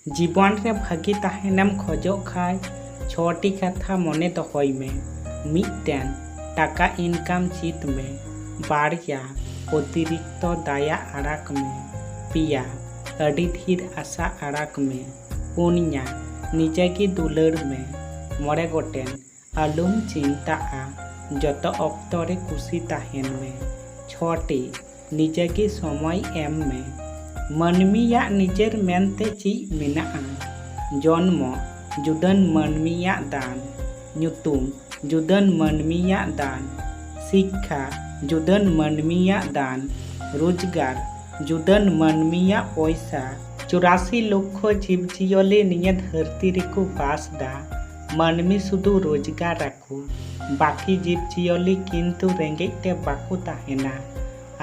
जीवन रे भागी ताहेनम खोजोग खाय छोटी कथा मने दहय में मिदटेन टाका इनकाम चीत में बाड़िया अतिरिक्त दाया आड़ाक में पिया अड़ी धीर आशा आड़ाक में पुनिया निजेगी दुलड़ में मोड़े गोटेन आलुम चिंता जत अक्तरे खुशी ताहेन में छोटी निजेगी समय एम में मनमिया निजेर मेनते ची मेनाआ जन्म जुदन मनमिया दान ᱧᱩᱛᱩᱢ जुदन मनमिया दान शिक्षा जुदन मनमिया दान रोजगार जुदन मनमिया पैसा 84 लक्ष जीवजियले निये धरती रेको बासदा मनमी सुधु रोजगार राखो बाकी जीवजियले किंतु रेंगेते बाको ताहेना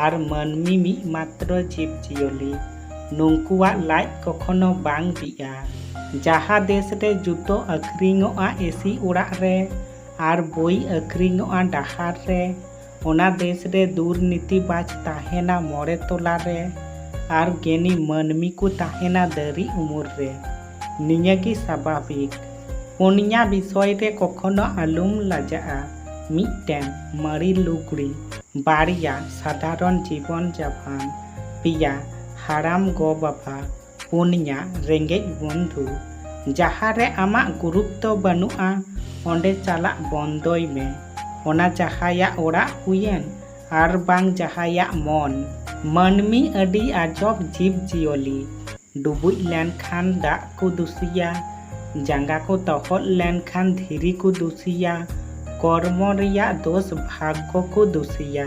आर मनमी मी मात्र जीवजियले नुंकुआ लाइक कखनो बांग बिया जहाँ देश रे जुतो अखरिंगोआ एसी उड़ाग रे आर बोई अखरिंगोआ डाहार रे ओना देश रे दुर्नीतिबाज ताहेना मोड़े तोला रे आर गेनी मनमी को ताहेना दरी उमुर रे नियगी स्वाभाविक पुनिया विषय रे कखनो आलुम लाजा मिदटेन मारी लुगड़ी बाड़िया साधारण जीवन जापान पिया हाराम गो बाबा पुनिया रेंगेज बंधु जहाँ रे आमा गुरुत्व बनुआ ओंडे चला बंदोय में ओना जहाया ओड़ा हुयेन आर बांग जहाया मन मनमी अडी आजब जीव जियोली डुबुज लेन खान दा को दुसिया जांगा को तहल लेन खान धीरी को दुसिया कर्म रिया दोष भाग्य को दुसिया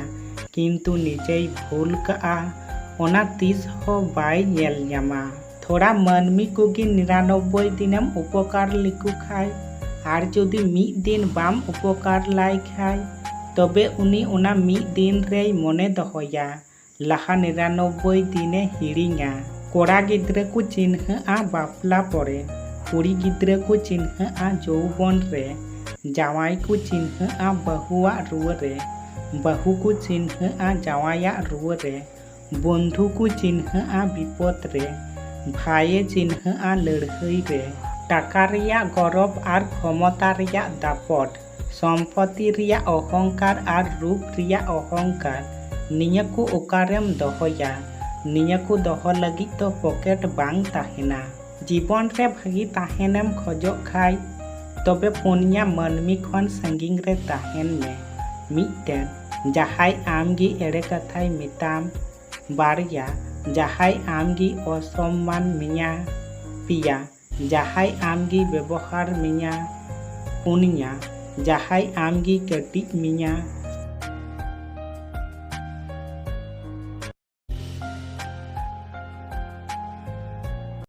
किंतु निजेई भूल का ओना तीस हो बाय नेल ᱧᱟᱢᱟ थोड़ा मनमी को 99 दिनम उपकार लिखु खाय आर जदि मिद दिन बाम उपकार लाई खाय तबे उनी ओना मिद दिन रे मने दहया लाहा 99 दिने हिड़िङा कोड़ा गिद्रे को चिन्हआ बापला पड़े कुड़ी गिद्रे को चिन्हआ जौवन रे जावाई को चिन्हआ बहुआ रुआ रे बहु को चिन्हआ जावाया रुआ रे बंधु को चिन्हआ विपद रे भाई चिन्हआ लड़हई रे टाका रिया गौरव आर क्षमता रिया दापट सम्पत्ति रिया अहंकार आर रूप रिया अहंकार निया को ओकारेम दहया निया को दह लगी तो पॉकेट बांग ताहेना जीवन रे भागी ताहेनम खोजोग खाय तबे पुनिया मनमी खन संगिंग रे ताहेन में मिदटेन जहाय आमगी एड़े कथाय मिताम बाड़िया जहाय आमगी असम्मान मिया पिया जहाय आमगी व्यवहार मिया पुनिया जहाय आमगी कटिज मिया